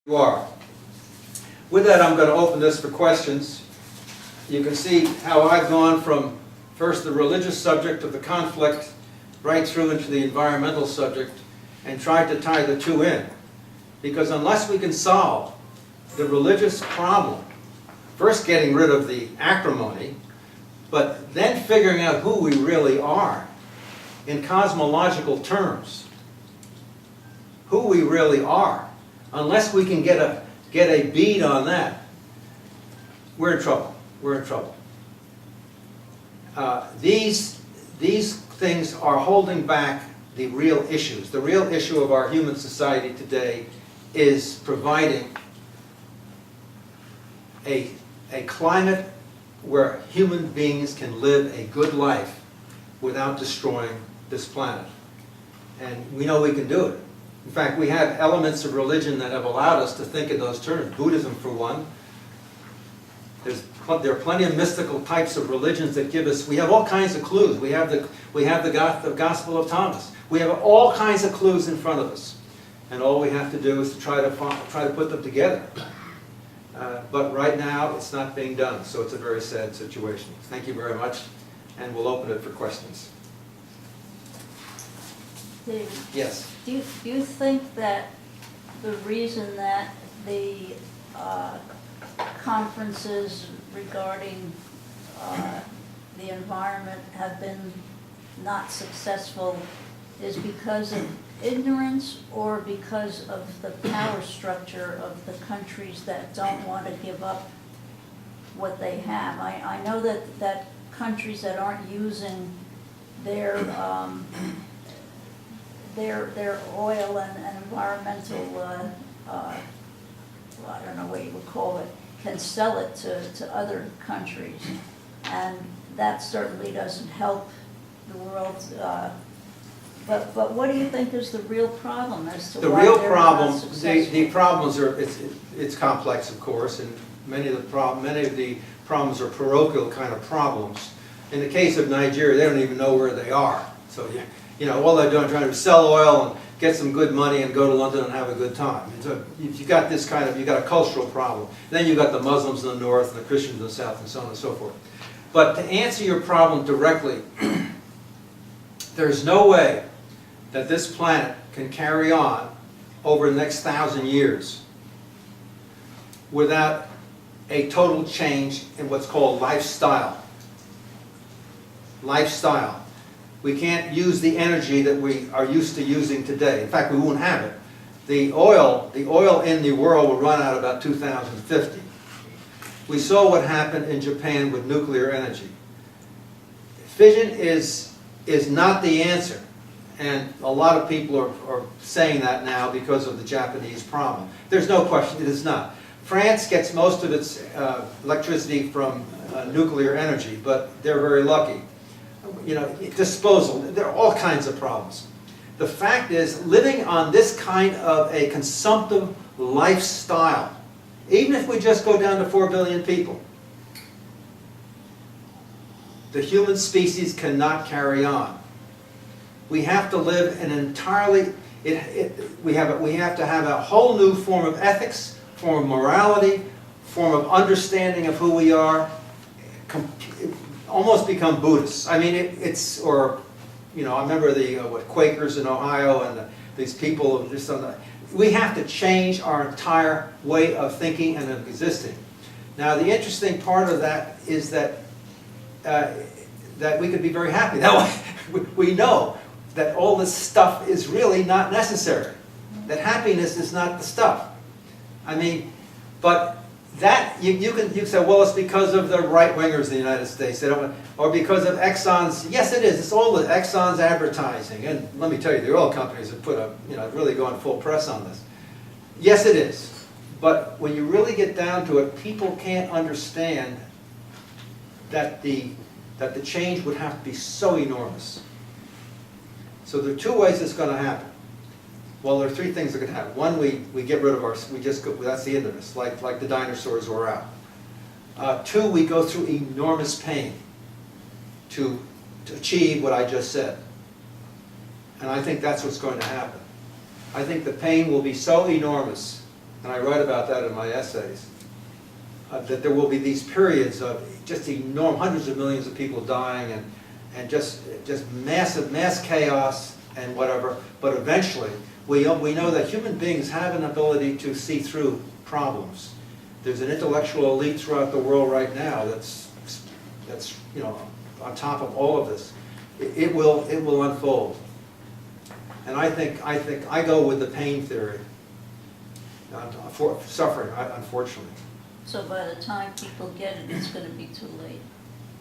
You are. With that, I'm going to open this for questions. You can see how I've gone from first the religious subject of the conflict right through into the environmental subject and tried to tie the two in. Because unless we can solve the religious problem, first getting rid of the acrimony, but then figuring out who we really are in cosmological terms, who we really are, unless we can get a bead on that, we're in trouble. We're in trouble. These things are holding back the real issues. The real issue of our human society today is providing a climate where human beings can live a good life without destroying this planet. And we know we can do it. In fact, we have elements of religion that have allowed us to think in those terms. Buddhism, for one. There are plenty of mystical types of religions that give us, we have all kinds of clues. We have the Gospel of Thomas. We have all kinds of clues in front of us. And all we have to do is to try to put them together. But right now, it's not being done, so it's a very sad situation. Thank you very much, and we'll open it for questions. David, Yes. do you think that the reason that the conferences regarding the environment have been not successful is because of ignorance or because of the power structure of the countries that don't want to give up what they have? I know that countries that aren't using their oil and environmental, I don't know what you would call it, can sell it to other countries. And that certainly doesn't help the world. But what do you think is the real problem as to why they're not successful? The problems are, it's complex, of course, and many of the problems are parochial kind of problems. In the case of Nigeria, they don't even know where they are. So you know, all they're doing is trying to sell oil and get some good money and go to London and have a good time. So you got this kind of, you got a cultural problem. Then you got the Muslims in the north and the Christians in the south and so on and so forth. But to answer your problem directly, there's no way that this planet can carry on over the next 1,000 years without a total change in what's called lifestyle. Lifestyle. We can't use the energy that we are used to using today. In fact, we won't have it. The oil in the world will run out about 2050. We saw what happened in Japan with nuclear energy. Fission is not the answer. And a lot of people are saying that now because of the Japanese problem. There's no question it is not. France gets most of its electricity from nuclear energy, but they're very lucky. You know, disposal, there are all kinds of problems. The fact is, living on this kind of a consumptive lifestyle, even if we just go down to 4 billion people, the human species cannot carry on. We have to live an entirely, we have to have a whole new form of ethics, form of morality, form of understanding of who we are, almost become Buddhists. I mean, or, you know, I remember the Quakers in Ohio and these people just on the, we have to change our entire way of thinking and of existing. Now, the interesting part of that is that we could be very happy that way. We know that all this stuff is really not necessary. That happiness is not the stuff. I mean, but that, you can say, well, it's because of the right-wingers in the United States, they don't, or because of Exxon's, yes it is, it's all the Exxon's advertising, and let me tell you, the oil companies have put really gone full press on this. Yes it is, but when you really get down to it, people can't understand that the change would have to be so enormous. So there are two ways it's going to happen. Well, there are three things that could happen. One, we get rid of we just go, that's the end of us, like the dinosaurs were out. Two, we go through enormous pain to achieve what I just said. And I think that's what's going to happen. I think the pain will be so enormous and I write about that in my essays, that there will be these periods of just enormous, hundreds of millions of people dying and just mass chaos and whatever, but eventually, we know that human beings have an ability to see through problems. There's an intellectual elite throughout the world right now that's you know, on top of all of this. It will unfold. And I think I go with the pain theory. For suffering, unfortunately. So by the time people get it, it's going to be too late.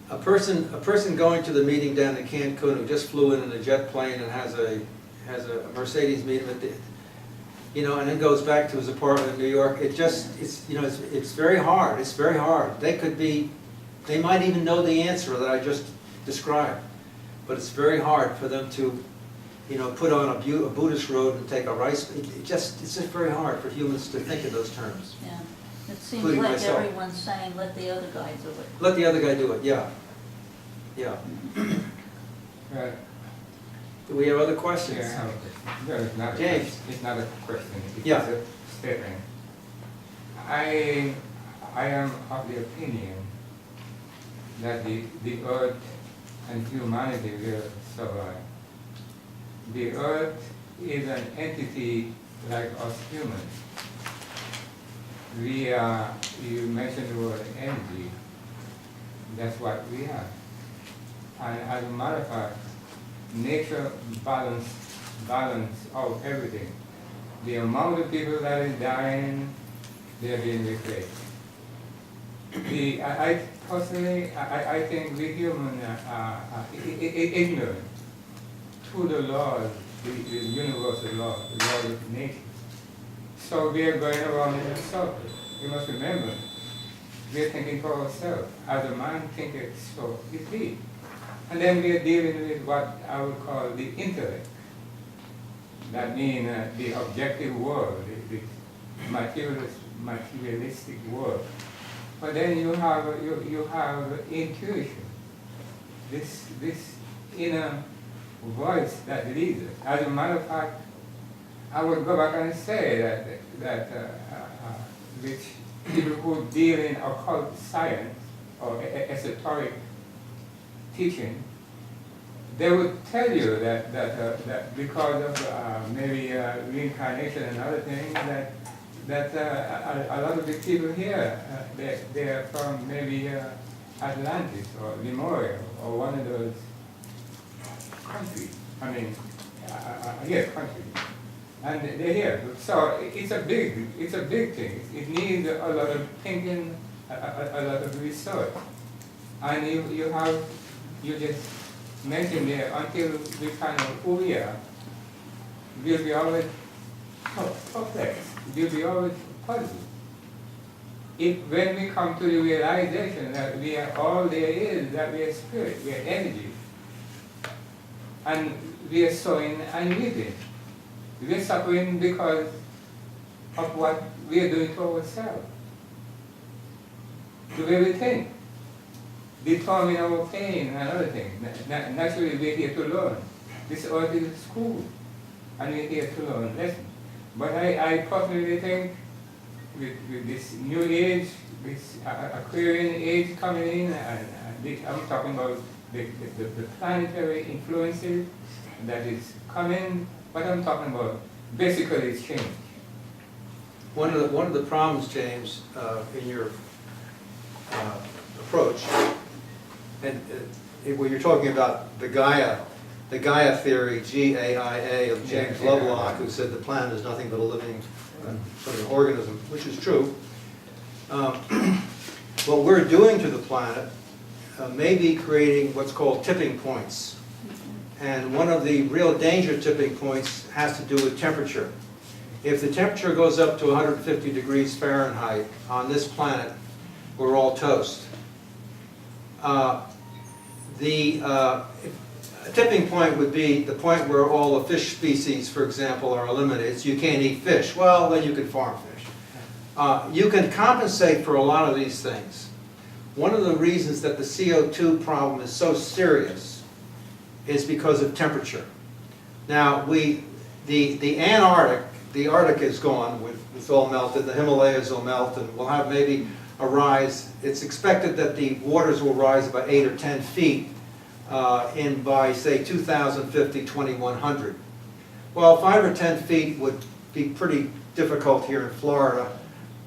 A person going to the meeting down in Cancun who just flew in a jet plane and has a Mercedes meeting at the, you know, and then goes back to his apartment in New York. It's very hard. It's very hard. They might even know the answer that I just described, but it's very hard for them to, you know, put on a Buddhist road and take a rice. It's just very hard for humans to think in those terms. Yeah. It seems Including like myself. everyone's saying, let the other guy do it. Let the other guy do it, yeah. Yeah. Do we have other questions? Yeah, I have a question. No, it's not a James. question. It's not a question. It's Yeah. a statement. I am of the opinion that the earth and humanity will survive. The earth is an entity like us humans. We are, you mentioned the word energy, that's what we are. And as a matter of fact, nature balance out everything. The amount of people that is dying, they're being replaced. I personally think we humans are ignorant to the laws, the universal laws, the laws of nature. So we are going around in a circle. You must remember, we are thinking for ourselves. As a man thinketh, so is he. And then we are dealing with what I would call the intellect. That means the objective world, the materialistic world. But then you have intuition, this inner voice that leads us. As a matter of fact, I would go back and say that which people who deal in occult science or esoteric teaching, they would tell you that because of maybe reincarnation and other things, that a lot of the people here, they are from maybe Atlantis or Lemuria or one of those countries. I mean, countries. And they're here. So it's a big thing. It needs a lot of thinking, a lot of research. And you just mentioned there, until we find out who we are, we'll be always perplexed. We'll be always puzzled. When we come to the realization that we are all there is, that we are spirit, we are energy, and we are sowing and reaping. We are suffering because of what we are doing to ourselves. The way we think determine our pain and other things. Naturally, we are here to learn. This earth is a school, and we are here to learn lessons. But I personally think with this new age, this Aquarian age coming in, and I'm talking about the planetary influences that is coming. What I'm talking about, basically, it's change. One of the problems, James, in your approach, and when you're talking about the Gaia theory, G-A-I-A, of James Lovelock, who said the planet is nothing but a living sort of organism, which is true. What we're doing to the planet may be creating what's called tipping points. And one of the real danger tipping points has to do with temperature. If the temperature goes up to 150 degrees Fahrenheit on this planet, we're all toast. A tipping point would be the point where all the fish species, for example, are eliminated. So you can't eat fish. Well, then you can farm fish. You can compensate for a lot of these things. One of the reasons that the CO2 problem is so serious is because of temperature. Now, the Antarctic the Arctic is gone, it's all melted, the Himalayas will melt, and we'll have maybe a rise. It's expected that the waters will rise about 8 or 10 feet in by, say, 2050, 2100. Well, 5 or 10 feet would be pretty difficult here in Florida,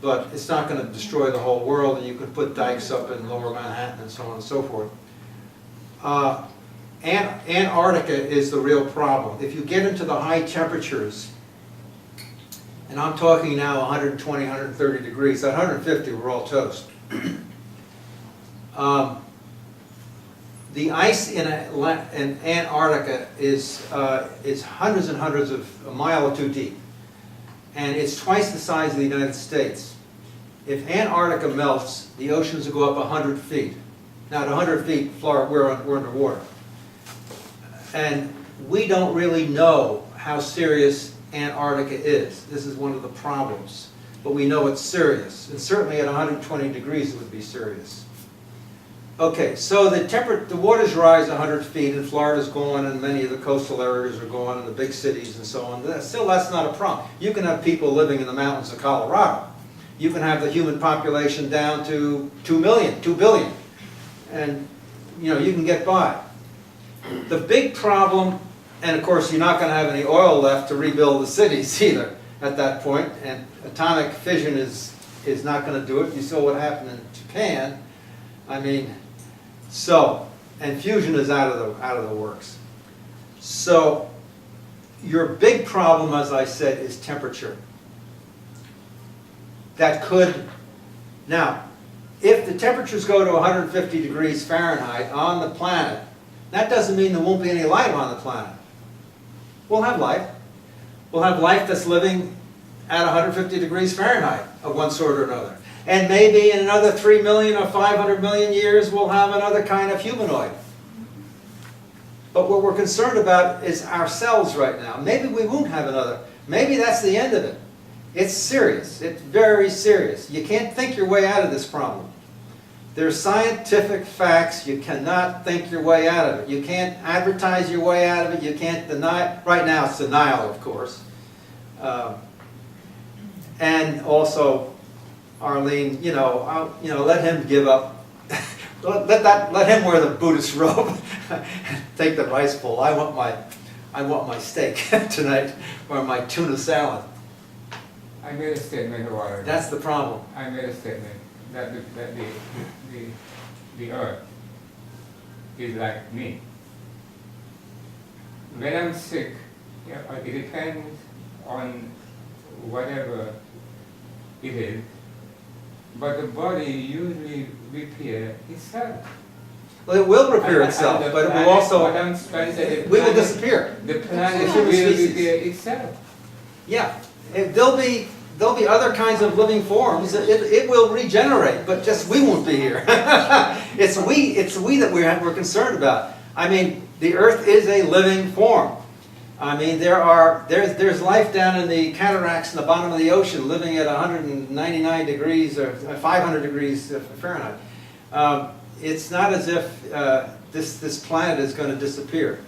but it's not going to destroy the whole world, and you can put dikes up in lower Manhattan and so on and so forth. Antarctica is the real problem. If you get into the high temperatures, and I'm talking now 120, 130 degrees, at 150 we're all toast. The ice in Antarctica is hundreds and hundreds of a mile or two deep, and it's twice the size of the United States. If Antarctica melts, the oceans will go up 100 feet. Now at 100 feet, Florida, we're underwater. And we don't really know how serious Antarctica is. This is one of the problems. But we know it's serious. And certainly at 120 degrees it would be serious. Okay, so the waters rise 100 feet, and Florida's gone, and many of the coastal areas are gone, and the big cities and so on. Still, that's not a problem. You can have people living in the mountains of Colorado. You can have the human population down to 2 million, 2 billion. And, you know, you can get by. The big problem, and of course you're not going to have any oil left to rebuild the cities either at that point, and atomic fission is not going to do it. You saw what happened in Japan. I mean, so, and fusion is out of the works. So your big problem, as I said, is temperature. That could, now, if the temperatures go to 150 degrees Fahrenheit on the planet, that doesn't mean there won't be any life on the planet. We'll have life. We'll have life that's living at 150 degrees Fahrenheit of one sort or another. And maybe in another 3 million or 500 million years, we'll have another kind of humanoid. But what we're concerned about is ourselves right now. Maybe we won't have another. Maybe that's the end of it. It's serious. It's very serious. You can't think your way out of this problem. There's scientific facts. You cannot think your way out of it. You can't advertise your way out of it. You can't deny. Right now it's denial, of course. And also, Arlene, let him give up. let him wear the Buddhist robe. Take the rice bowl. I want my steak tonight, or my tuna salad. I made a statement a while ago. That's the problem. I made a statement that the earth is like me. When I'm sick, it depends on whatever it is, but the body usually repairs itself. Well, it will repair itself, but it will also, we will disappear. The planet It's a will human species. repair itself. Yeah, there'll be other kinds of living forms. It will regenerate, but just we won't be here. It's we that we're concerned about. I mean, the Earth is a living form. I mean, there's life down in the cataracts in the bottom of the ocean, living at 199 degrees or 500 degrees Fahrenheit. It's not as if this planet is going to disappear.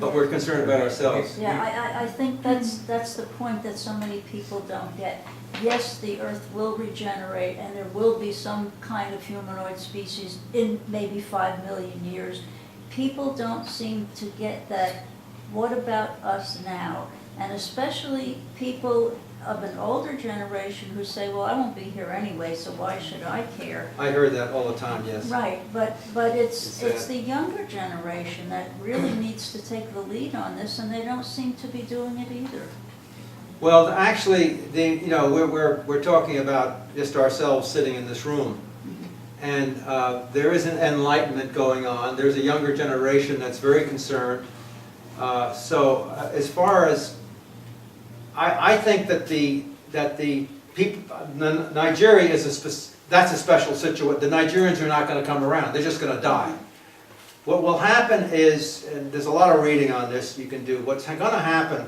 But we're concerned about ourselves. Yeah, I think that's the point that so many people don't get. Yes, the Earth will regenerate, and there will be some kind of humanoid species in maybe 5 million years. People don't seem to get that, what about us now? And especially people of an older generation who say, well, I won't be here anyway, so why should I care? I heard that all the time, yes. Right, but it's the younger generation that really needs to take the lead on this, and they don't seem to be doing it either. Well, actually, we're talking about just ourselves sitting in this room, and there is an enlightenment going on. There's a younger generation that's very concerned. As far as I think that the people, Nigeria is that's a special situation. The Nigerians are not going to come around. They're just going to die. What will happen is, and there's a lot of reading on this you can do. What's going to happen,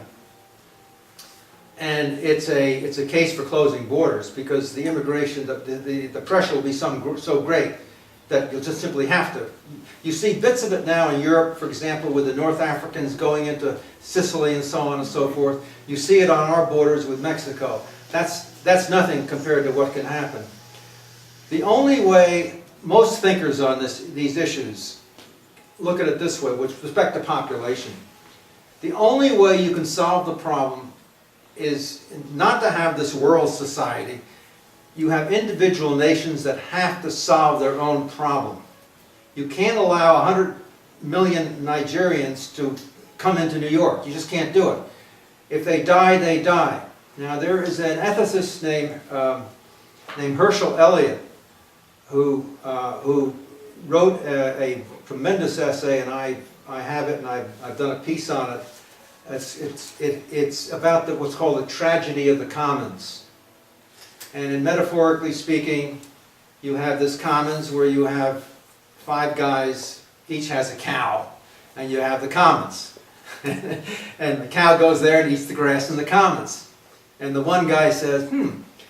and it's a case for closing borders, because the immigration, the pressure will be so great. that you'll just simply have to. You see bits of it now in Europe, for example, with the North Africans going into Sicily and so on and so forth. You see it on our borders with Mexico. That's nothing compared to what can happen. The only way most thinkers on these issues look at it this way, with respect to population. The only way you can solve the problem is not to have this world society. You have individual nations that have to solve their own problem. You can't allow 100 million Nigerians to come into New York. You just can't do it. If they die, they die. Now there is an ethicist named Herschel Elliott who wrote a tremendous essay, and I have it, and I've done a piece on it. It's about what's called the tragedy of the commons. And in metaphorically speaking, you have this commons where you have 5 guys, each has a cow, and you have the commons. And the cow goes there and eats the grass in the commons. And the one guy says,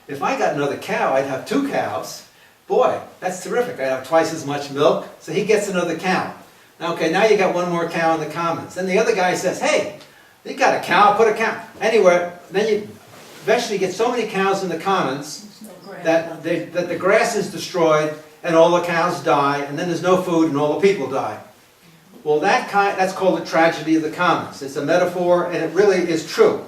if I got another cow, I'd have 2 cows. Boy, that's terrific. I'd have twice as much milk. So he gets another cow. Now, okay, now you got 1 more cow in the commons. Then the other guy says, hey, you got a cow, put a cow. Anyway, then you eventually get so many cows in the commons that the grass is destroyed and all the cows die, and then there's no food and all the people die. Well, that's called the tragedy of the commons. It's a metaphor, and it really is true.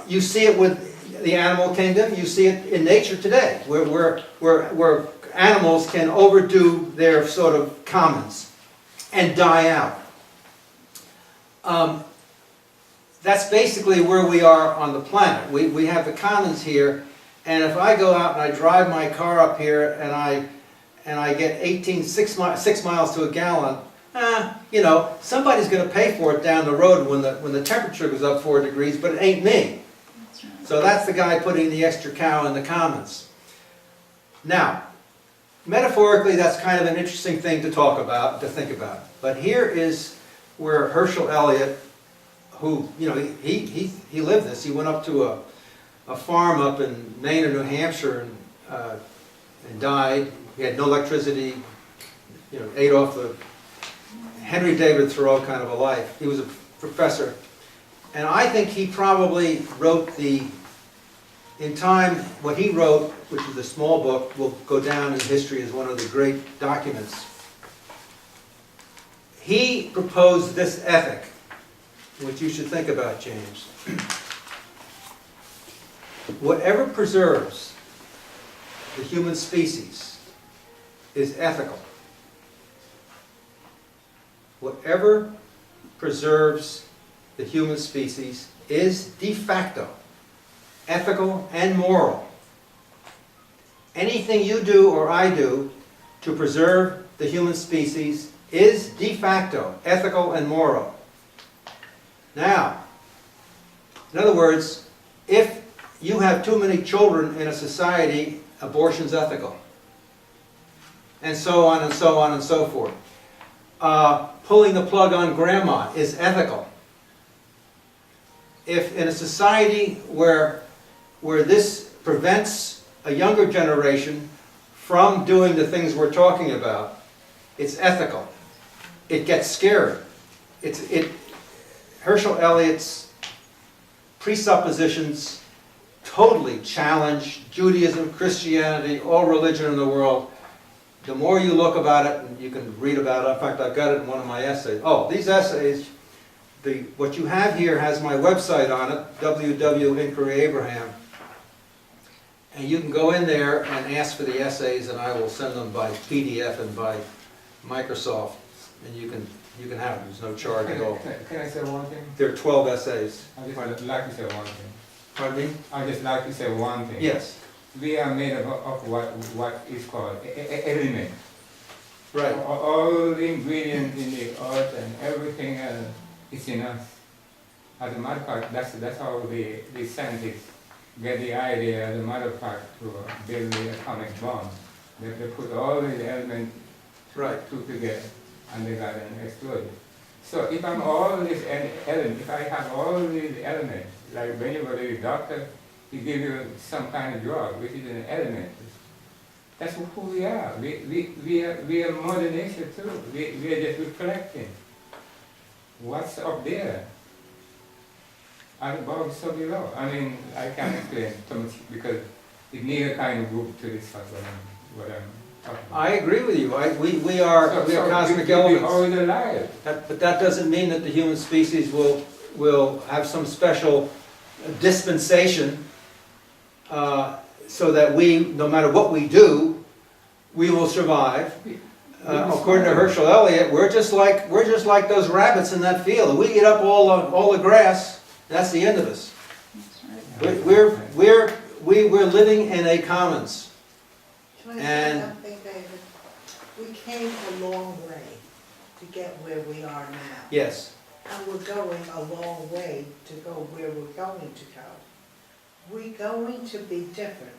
You see it with the animal kingdom. You see it in nature today, where animals can overdo their sort of commons and die out. That's basically where we are on the planet. We have the commons here, and if I go out and I drive my car up here and I get 6 miles to a gallon, you know, somebody's going to pay for it down the road when the temperature goes up 4 degrees, but it ain't me. That's right. So that's the guy putting the extra cow in the commons. Now, metaphorically, that's kind of an interesting thing to talk about, to think about. But here is where Herschel Elliott, who, you know, he lived this. He went up to a farm up in Maine or New Hampshire and died. He had no electricity, you know, ate off the Henry David Thoreau kind of a life. He was a professor. And I think he probably wrote in time, what he wrote, which is a small book, will go down in history as one of the great documents. He proposed this ethic, which you should think about, James. Whatever preserves the human species is ethical. Whatever preserves the human species is de facto ethical and moral. Anything you do or I do to preserve the human species is de facto ethical and moral. Now, in other words, if you have too many children in a society, abortion's ethical. And so on and so on and so forth. Pulling the plug on grandma is ethical. If in a society where this prevents a younger generation from doing the things we're talking about, it's ethical. It gets scary. Herschel Elliott's presuppositions totally challenge Judaism, Christianity, all religion in the world. The more you look about it, and you can read about it. In fact, I've got it in one of my essays. Oh, these essays, what you have here has my website on it, www.inquiryabraham. And you can go in there and ask for the essays, and I will send them by PDF and by Microsoft, and you can have them. There's no charge at all. Can I say one thing? There are 12 essays. I just like to say one thing. Pardon me? I just like to say one thing. Yes. We are made of what is called element. Right. All the ingredients in the earth and everything else is in us. As a matter of fact, that's how the scientists get the idea, as a matter of fact, to build the atomic bomb. They put all these elements together, and they got an explosion. So if I'm all these elements, if I have all these elements, like when you go to the doctor, he gives you some kind of drug, which is an element. But if I have all these elements, That's who we are. We are Mother Nature too. We are just reflecting what's up there. And above, so below. I mean, I can't explain too much because it needs a kind of group to discuss what I'm talking about. I agree with you. We are cosmic elements. We're always alive. But that doesn't mean that the human species will have some special dispensation so that we, no matter what we do, we will survive. According to Herschel Elliott, we're just like those rabbits in that field. We eat up all the grass. That's the end of us. That's right. We're living in a commons. Can I say And- something, David? We came a long way to get where we are now. Yes. And we're going a long way to go where we're going to go. We're going to be different.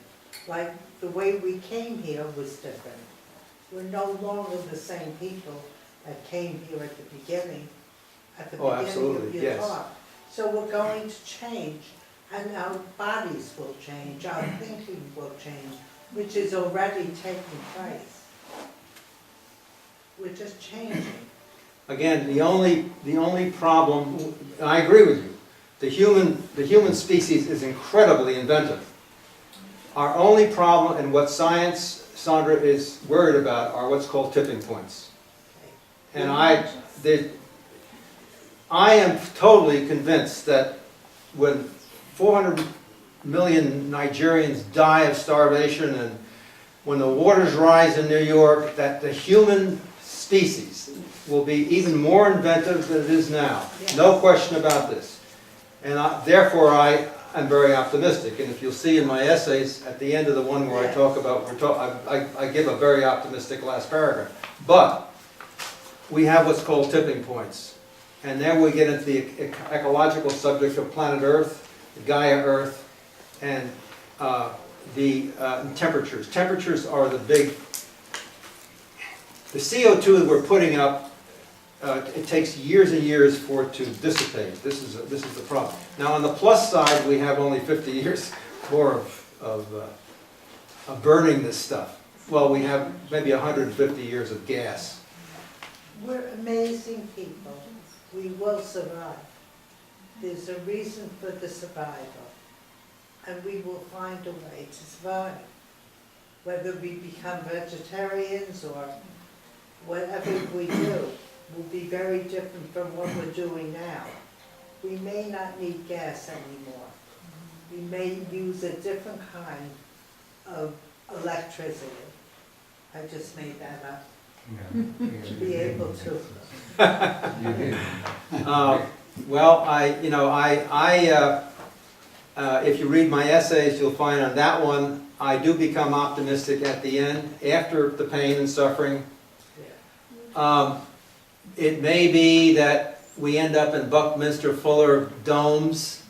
Like the way we came here was different. We're no longer the same people that came here at the beginning Oh, of absolutely, your yes. talk. So we're going to change, and our bodies will change, our thinking will change, which is already taking place. We're just changing. Again, the only problem, and I agree with you, the human species is incredibly inventive. Our only problem, and what science, Sandra, is worried about, are what's called tipping points. Okay. And I am totally convinced that when 400 million Nigerians die of starvation and when the waters rise in New York, that the human species will be even more inventive than it is now. Yes. No question about this. And therefore I am very optimistic. And if you'll see in my essays, at the end of the one where I Yes. talk about, I give a very optimistic last paragraph. But we have what's called tipping points. And then we get into the ecological subject of planet Earth, Gaia Earth, and the temperatures. Temperatures are the big... The CO2 that we're putting up, it takes years and years for it to dissipate. This is the problem. Now on the plus side, we have only 50 years more of burning this stuff. Well, we have maybe 150 years of gas. We're amazing people. We will survive. There's a reason for the survival. And we will find a way to survive. Whether we become vegetarians or whatever we do will be very different from what we're doing now. We may not need gas anymore. We may use a different kind of electricity. I just made that up. To be able to. You did. Well, if you read my essays, you'll find on that one, I do become optimistic at the end, after the pain and suffering. It may be that we end up in Buckminster Fuller domes,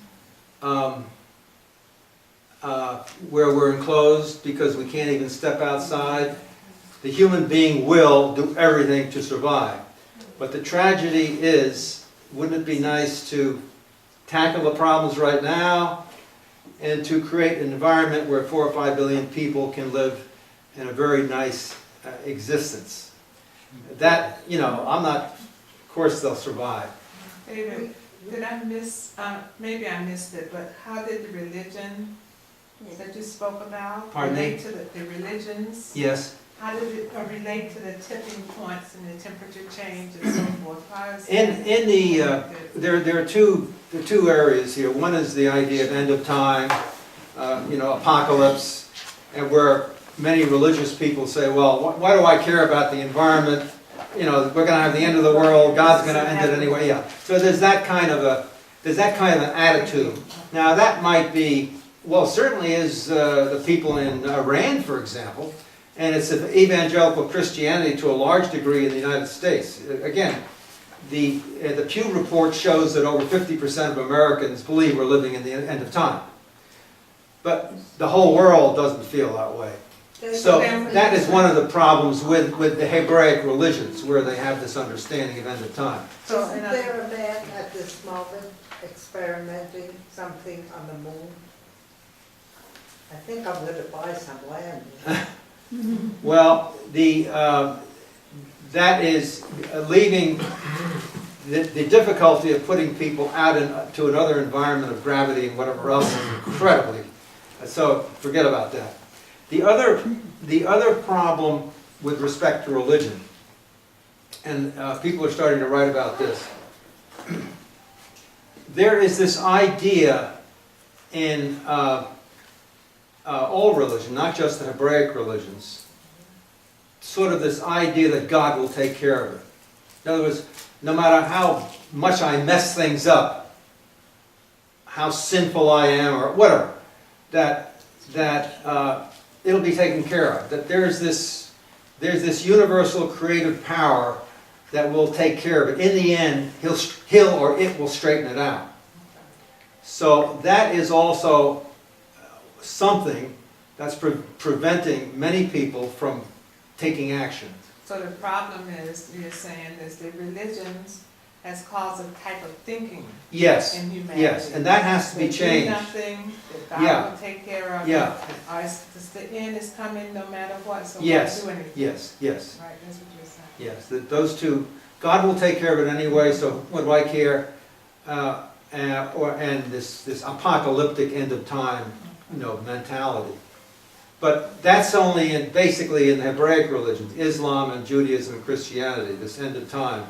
where we're enclosed because we can't even step outside. The human being will do everything to survive. But the tragedy is, wouldn't it be nice to tackle the problems right now and to create an environment where 4 or 5 billion people can live in a very nice existence? That, I'm not, of course they'll survive. David, did I miss, maybe I missed it, but how did the religion that you spoke about Pardon me? relate to the religions? Yes. How did it relate to the tipping points and the temperature change and so forth? How is In that the, there are two areas here. One is the idea of end of time, apocalypse, and where many religious people say, well, why do I care about the environment? We're going to have the end of the world. God's going to end it anyway. Yeah. So there's that kind of an attitude. Now that might be, well, certainly is the people in Iran, for example, and it's evangelical Christianity to a large degree in the United States. Again, the Pew report shows that over 50% of Americans believe we're living in the end of time. But the whole world doesn't feel that way. So that is one of the problems with the Hebraic religions, where they have this understanding of end of time. So, Isn't there a man at this moment experimenting something on the moon? I think I'm going to buy some land. Well, that is leaving the difficulty of putting people out to another environment of gravity and whatever else is incredibly, so forget about that. The other problem with respect to religion, and people are starting to write about this, there is this idea in all religion, not just the Hebraic religions, sort of this idea that God will take care of it. In other words, no matter how much I mess things up, how sinful I am, or whatever, that it'll be taken care of. That there's this universal creative power that will take care of it. In the end, he'll or it will straighten it out. So that is also something that's preventing many people from taking action. So the problem is, you're saying, is the religions has caused a type of thinking Yes, in humanity. yes, and that has to be That changed. do nothing, that God Yeah. will take care of Yeah. it. Or it's the end is coming no matter what, so Yes. why do anything? Yes, yes, Right, that's what you're saying. yes. Those two, God will take care of it anyway, so what do I care? And this apocalyptic end of time, mentality. But that's only basically in the Hebraic religions, Islam and Judaism and Christianity, this end of time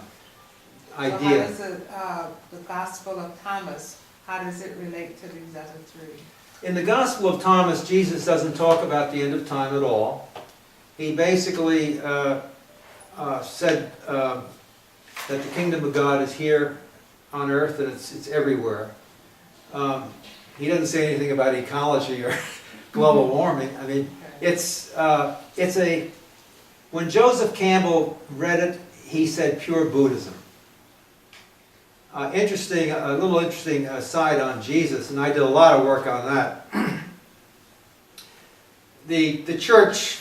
idea. So how does the Gospel of Thomas, how does it relate to these other three? In the Gospel of Thomas, Jesus doesn't talk about the end of time at all. He basically said that the kingdom of God is here on earth and it's everywhere. He doesn't say anything about ecology or global warming. I mean, when Joseph Campbell read it, he said pure Buddhism. A little interesting side on Jesus, and I did a lot of work on that. The church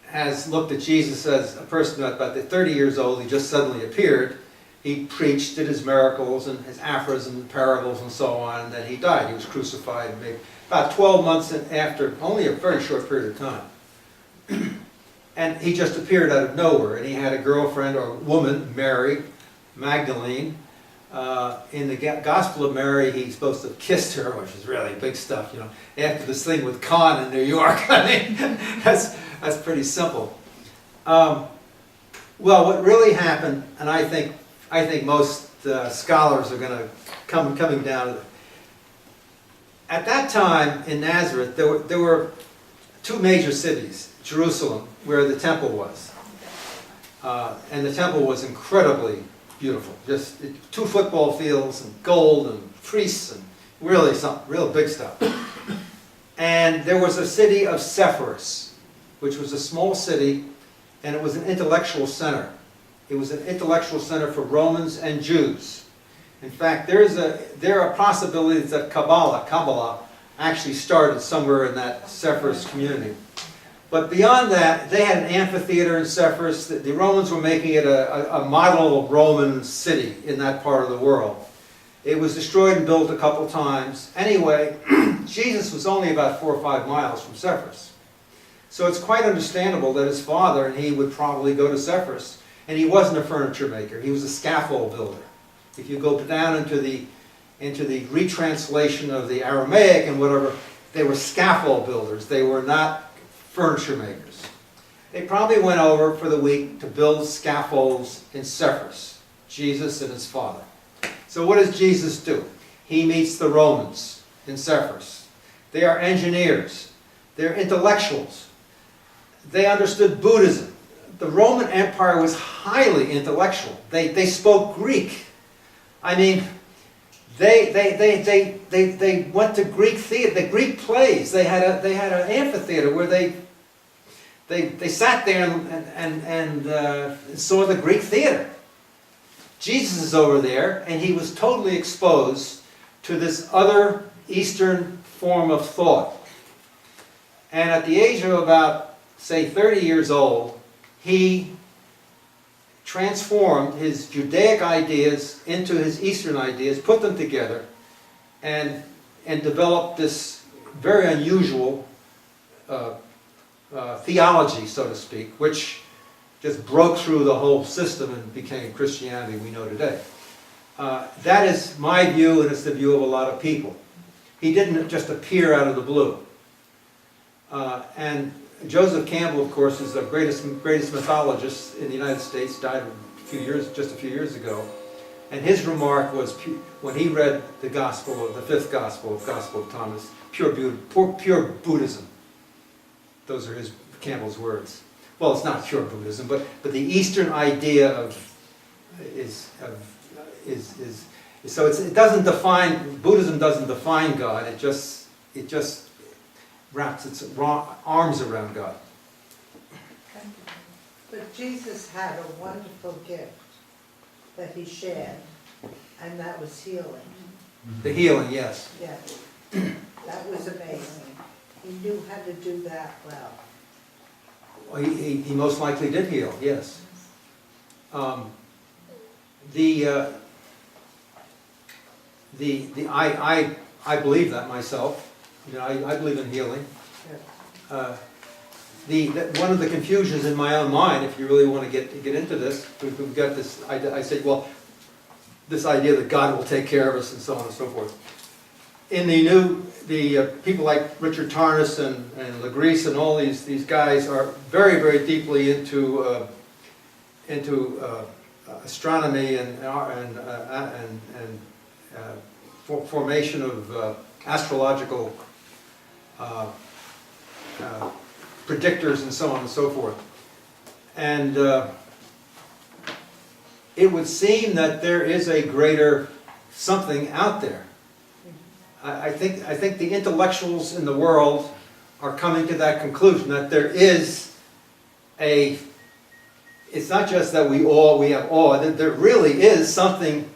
has looked at Jesus as a person about 30 years old. He just suddenly appeared. He preached, did his miracles and his aphorisms and parables and so on, and then he died. He was crucified maybe about 12 months after, only a very short period of time. And he just appeared out of nowhere, and he had a girlfriend or woman, Mary Magdalene. In the Gospel of Mary, he's supposed to have kissed her, which is really big stuff, after this thing with Khan in New York. I mean, that's pretty simple. Well, what really happened, and I think most scholars are going to coming down to it. At that time in Nazareth, there were two major cities, Jerusalem, where the temple was. And the temple was incredibly beautiful. Just 2 football fields and gold and priests and really some real big stuff. And there was a city of Sepphoris, which was a small city, and it was an intellectual center. It was an intellectual center for Romans and Jews. In fact, there are possibilities that Kabbalah actually started somewhere in that Sepphoris community. But beyond that, they had an amphitheater in Sepphoris. The Romans were making it a model Roman city in that part of the world. It was destroyed and built a couple times. Anyway, Jesus was only about 4 or 5 miles from Sepphoris. So it's quite understandable that his father and he would probably go to Sepphoris. And he wasn't a furniture maker. He was a scaffold builder. If you go down into the retranslation of the Aramaic and whatever, they were scaffold builders. They were not furniture makers. They probably went over for the week to build scaffolds in Sepphoris, Jesus and his father. So what does Jesus do? He meets the Romans in Sepphoris. They are engineers. They're intellectuals. They understood Buddhism. The Roman Empire was highly intellectual. They spoke Greek. I mean, they went to Greek theater, the Greek plays. They had an amphitheater where they sat there and saw the Greek theater. Jesus is over there, and he was totally exposed to this other Eastern form of thought. And at the age of about, say, 30 years old, he transformed his Judaic ideas into his Eastern ideas, put them together, and developed this very unusual theology, so to speak, which just broke through the whole system and became Christianity we know today. That is my view, and it's the view of a lot of people. He didn't just appear out of the blue. And Joseph Campbell, of course, is the greatest mythologist in the United States, died just a few years ago. And his remark was, when he read the gospel, the fifth gospel of Thomas, pure Buddhism. Those are Campbell's words. Well, it's not pure Buddhism, but the Eastern idea so it doesn't define, Buddhism doesn't define God, it just wraps its arms around God. But Jesus had a wonderful gift that he shared, and that was healing. The healing, yes. Yeah, that was amazing. He knew how to do that well. Well, he most likely did heal, yes. I believe that myself. You know, I believe in healing. One of the confusions in my own mind, if you really want to get into this, we've got this. I said, well, this idea that God will take care of us and so on and so forth. In the people like Richard Tarnas and Legris and all these guys are very, very deeply into astronomy and formation of astrological predictors and so on and so forth. And it would seem that there is a greater something out there. I think the intellectuals in the world are coming to that conclusion, that there is it's not just that we have awe, that there really is something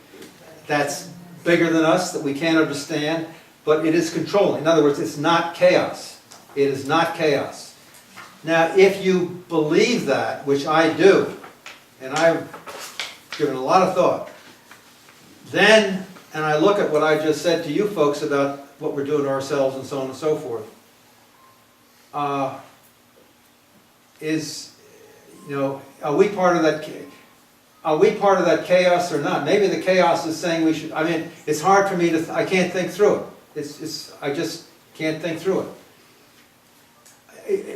that's bigger than us, that we can't understand, but it is controlling. In other words, it's not chaos. It is not chaos. Now, if you believe that, which I do, and I've given a lot of thought, then, and I look at what I just said to you folks about what we're doing to ourselves and so on and so forth, are we part of that? Are we part of that chaos or not? Maybe the chaos is saying we should. I mean, it's hard for me to. I can't think through it. I just can't think through it.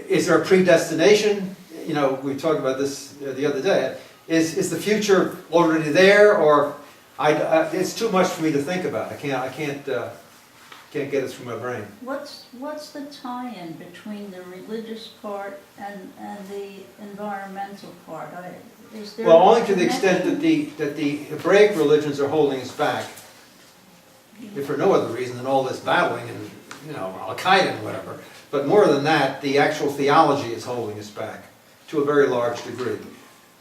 Is there a predestination? You know, we talked about this the other day. Is the future already there, or it's too much for me to think about. I can't get it through my brain. What's the tie-in between the religious part and the environmental part? Is there Well, only to the extent that the Hebraic religions are holding us back, if for no other reason than all this battling and Al-Qaeda and whatever. But more than that, the actual theology is holding us back to a very large degree.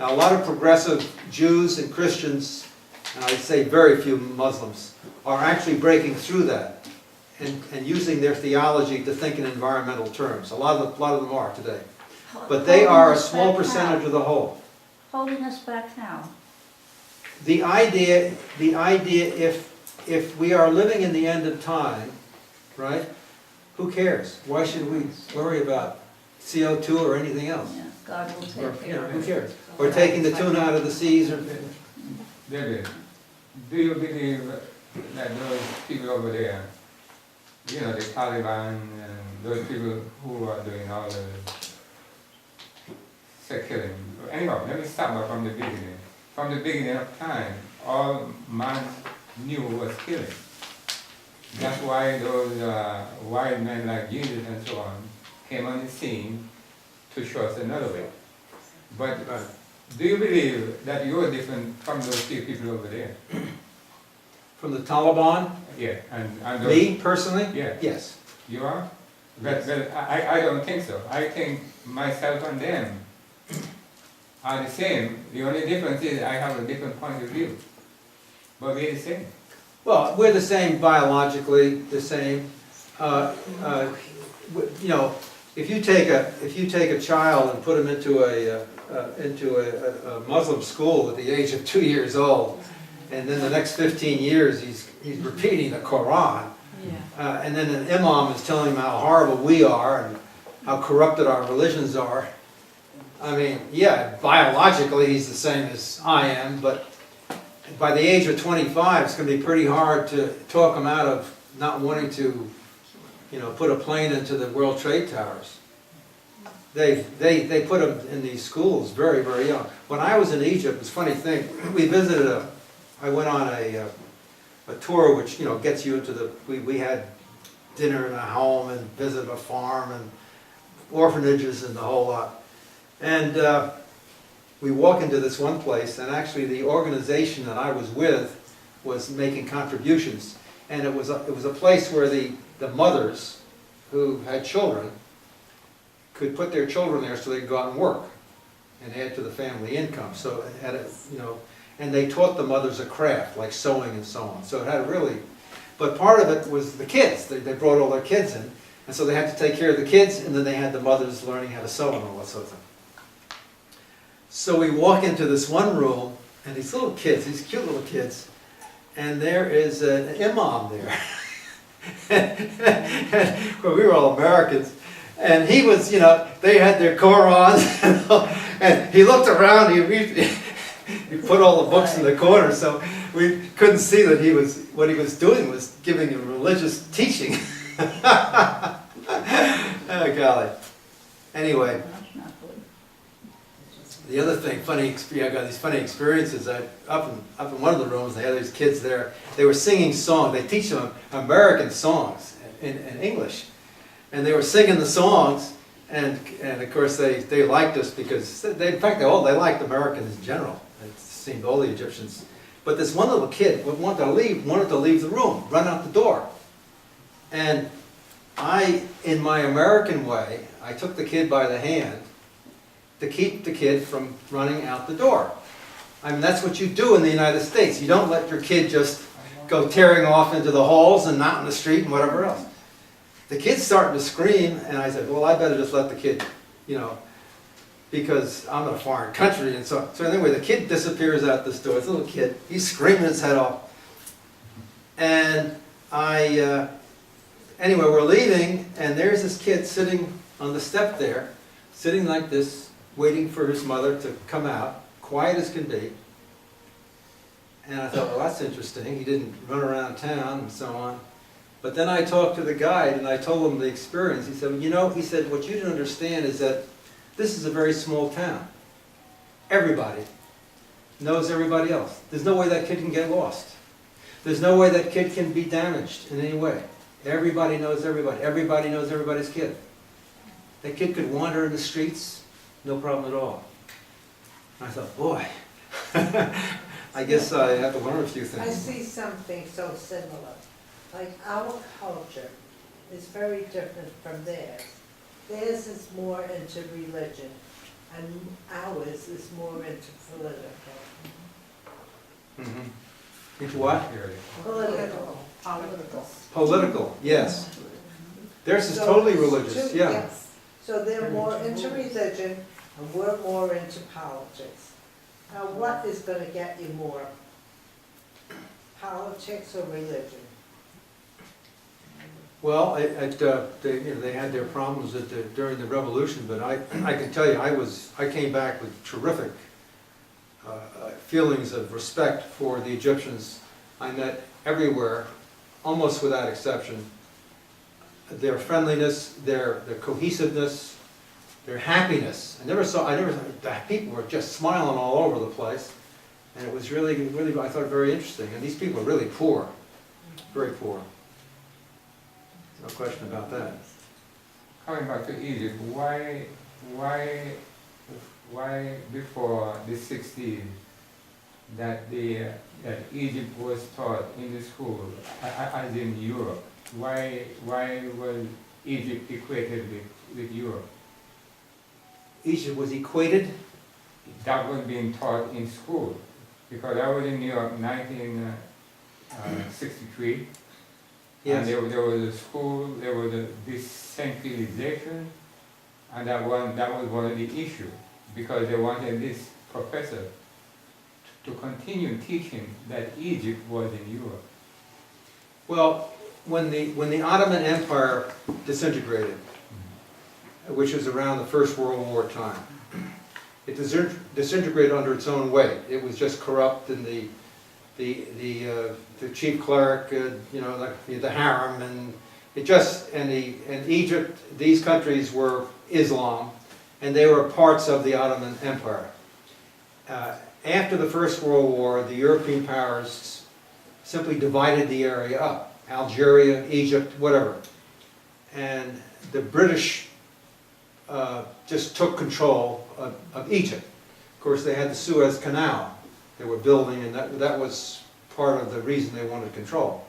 Now, a lot of progressive Jews and Christians, and I'd say very few Muslims, are actually breaking through that and using their theology to think in environmental terms. A lot of them are today. But they are a small percentage of the whole. Holding us back how? The idea if we are living in the end of time, right? Who cares? Why should we worry about CO2 or anything else? Yeah, God will Or, take care of who it. cares? Or taking the tuna out of the seas, or David, do you believe that those people over there, the Taliban and those people who are doing all the killing? Anyhow, let me start from the beginning. From the beginning of time, all man knew was killing. That's why those wild men like Jesus and so on came on the scene to show us another way. But do you believe that you're different from those few people over there? from the Taliban? Yeah, and those, Me, personally? yeah, Yes. you are? But I don't think so. I think myself and them are the same. The only difference is I have a different point of view. But we're the same. Well, we're the same biologically, the same. If you take a child and put him into a Muslim school at the age of 2 years old, and then the next 15 years he's repeating the Quran, and then an imam is telling him how horrible we are and how corrupted our religions are. I mean, yeah, biologically he's the same as I am, but by the age of 25, it's going to be pretty hard to talk him out of not wanting to, put a plane into the World Trade Towers. They put him in these schools very, very young. When I was in Egypt, it's a funny thing. I went on a tour which gets you into we had dinner in a home and visited a farm and orphanages and the whole lot. And we walk into this one place, and actually the organization that I was with was making contributions. And it was a place where the mothers who had children could put their children there so they could go out and work and add to the family income. So it had and they taught the mothers a craft, like sewing and so on. So it had but part of it was the kids. They brought all their kids in, and so they had to take care of the kids, and then they had the mothers learning how to sew and all that sort of thing. So we walk into this one room, and these little kids, these cute little kids, and there is an imam there. Well, we were all Americans, and he was, they had their Qurans, and he looked around, he put all the books in the corner, so we couldn't see that what he was doing was giving a religious teaching. Oh, golly. Anyway. The other thing, I got these funny experiences. Up in one of the rooms, they had these kids there. They were singing songs. They teach them American songs in English, and they were singing the songs. And of course they liked us because in fact they liked Americans in general. It seemed all the Egyptians. But this one little kid wanted to leave the room, run out the door. And in my American way, I took the kid by the hand to keep the kid from running out the door. I mean, that's what you do in the United States. You don't let your kid just go tearing off into the halls and out in the street and whatever else. The kid's starting to scream, and I said, well, I better just let the kid, because I'm in a foreign country. And so anyway, the kid disappears out this door. It's a little kid. He's screaming his head off. And anyway, we're leaving, and there's this kid sitting on the step there, sitting like this, waiting for his mother to come out, quiet as can be. And I thought, well, that's interesting. He didn't run around town and so on. But then I talked to the guide, and I told him the experience. He said, he said, what you didn't understand is that this is a very small town. Everybody knows everybody else. There's no way that kid can get lost. There's no way that kid can be damaged in any way. Everybody knows everybody. Everybody knows everybody's kid. That kid could wander in the streets, no problem at all. And I thought, boy, I guess I have to learn a few things. I see something so similar. Like our culture is very different from theirs. Theirs is more into religion, and ours is more into political. Mm-hmm. Into what? Political. Political, yes. Theirs is totally religious, yeah. Yes. So they're more into religion, and we're more into politics. Now, what is going to get you more? Politics or religion? Well, they had their problems during the revolution, but I can tell you, I came back with terrific feelings of respect for the Egyptians. I met everywhere, almost without exception. Their friendliness, their cohesiveness, their happiness. The people were just smiling all over the place, and it was really, I thought, very interesting. And these people are really poor, very poor. No question about that. Coming back to Egypt, why before the 60s that Egypt was taught in the school, as in Europe? Why was Egypt equated with Europe? Egypt was equated? That was being taught in school. Because I was in New York in 1963. Yes. And there was a school, there was a decentralization, and that was one of the issues, because they wanted this professor to continue teaching that Egypt was in Europe. Well, when the Ottoman Empire disintegrated, which was around the First World War time. It disintegrated under its own weight. It was just corrupt, and the chief cleric, you know, like the harem, and it just, and Egypt, these countries were Islam, and they were parts of the Ottoman Empire. After the First World War, the European powers simply divided the area up, Algeria, Egypt, whatever. And the British just took control of Egypt. Of course, they had the Suez Canal they were building, and that was part of the reason they wanted control.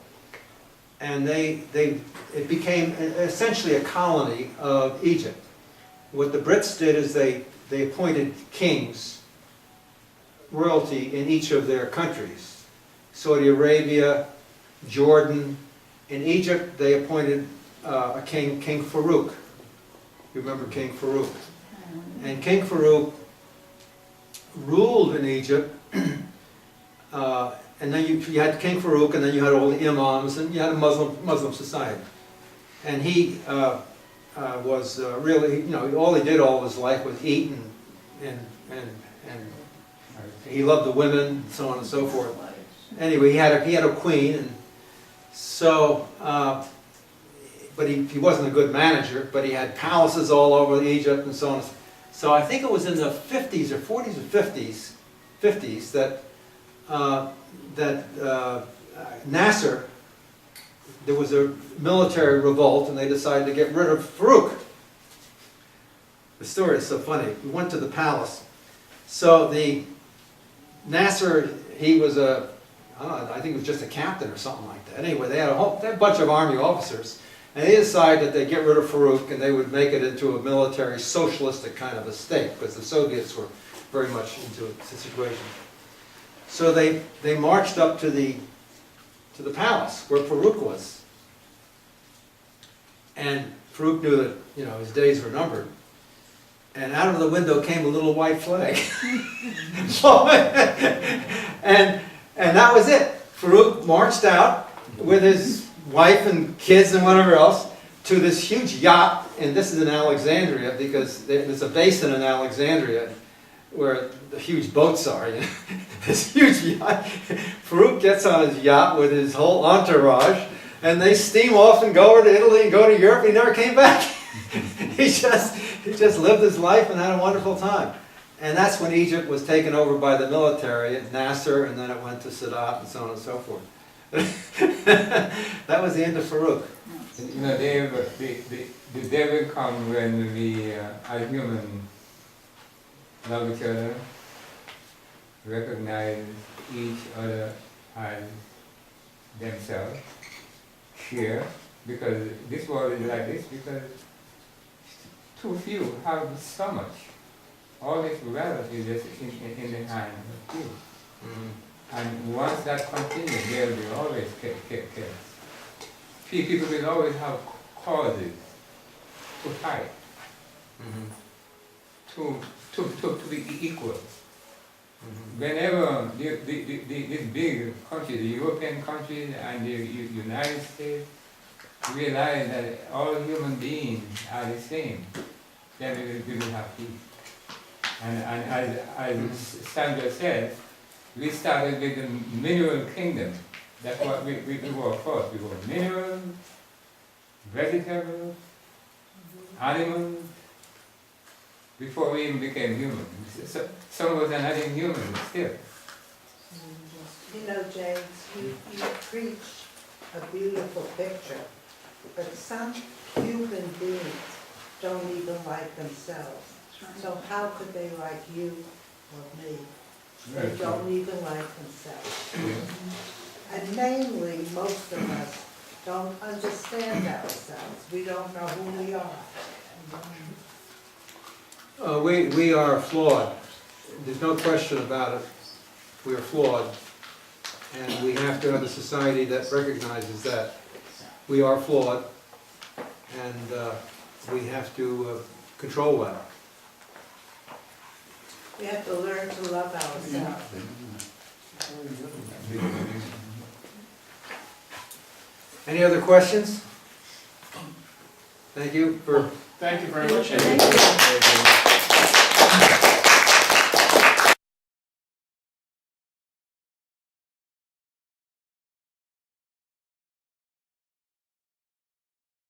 And it became essentially a colony of Egypt. What the Brits did is they appointed kings, royalty in each of their countries. Saudi Arabia, Jordan. In Egypt, they appointed a king, King Farouk. You remember King Farouk? And King Farouk ruled in Egypt, and then you had King Farouk, and then you had all the imams, and you had a Muslim society. And he was really, you know, all he did all his life was eat and he loved the women, and so on and so forth. Anyway, he had a queen, and so, but he wasn't a good manager, but he had palaces all over Egypt and so on. So I think it was in the 50s or 40s or 50s that Nasser, there was a military revolt, and they decided to get rid of Farouk. The story is so funny. We went to the palace. So the Nasser, he was I don't know, I think he was just a captain or something like that. Anyway, they had a bunch of army officers, and they decided that they'd get rid of Farouk and they would make it into a military socialistic kind of a state, because the Soviets were very much into the situation. So they marched up to the palace where Farouk was. And Farouk knew that, you know, his days were numbered. And out of the window came a little white flag. And that was it. Farouk marched out with his wife and kids and whatever else to this huge yacht, and this is in Alexandria, because there's a basin in Alexandria where the huge boats are. You know? This huge yacht. Farouk gets on his yacht with his whole entourage, and they steam off and go over to Italy and go to Europe. He never came back. He just lived his life and had a wonderful time. And that's when Egypt was taken over by the military at Nasser, and then it went to Sadat and so on and so forth. That was the end of Farouk. You know, the day will come when we, as humans, love each other, recognize each other as themselves, share, because this world is like this, because too few have so much. All this wealth is just in the hands of few. Mm-hmm. And once that continues, there will be always chaos. People will always have causes to fight, to be equal. Mm-hmm. Whenever these big countries, the European countries and the United States, realize that all human beings are the same, then we will have peace. And as Sandra said, we started with the mineral kingdom. That's what we were first. We were minerals, vegetables, animals, before we even became humans. So, some of us are not even humans still. You know, James, you preach a beautiful picture, but some human beings don't even like themselves. So how could they like you or me? They don't even like themselves. And mainly, most of us don't understand ourselves. We don't know who we are. We are flawed. There's no question about it. We are flawed. And we have to have a society that recognizes that. We are flawed. And we have to control that. We have to learn to love ourselves. Any other questions? Thank you for Thank you very much. Thank you.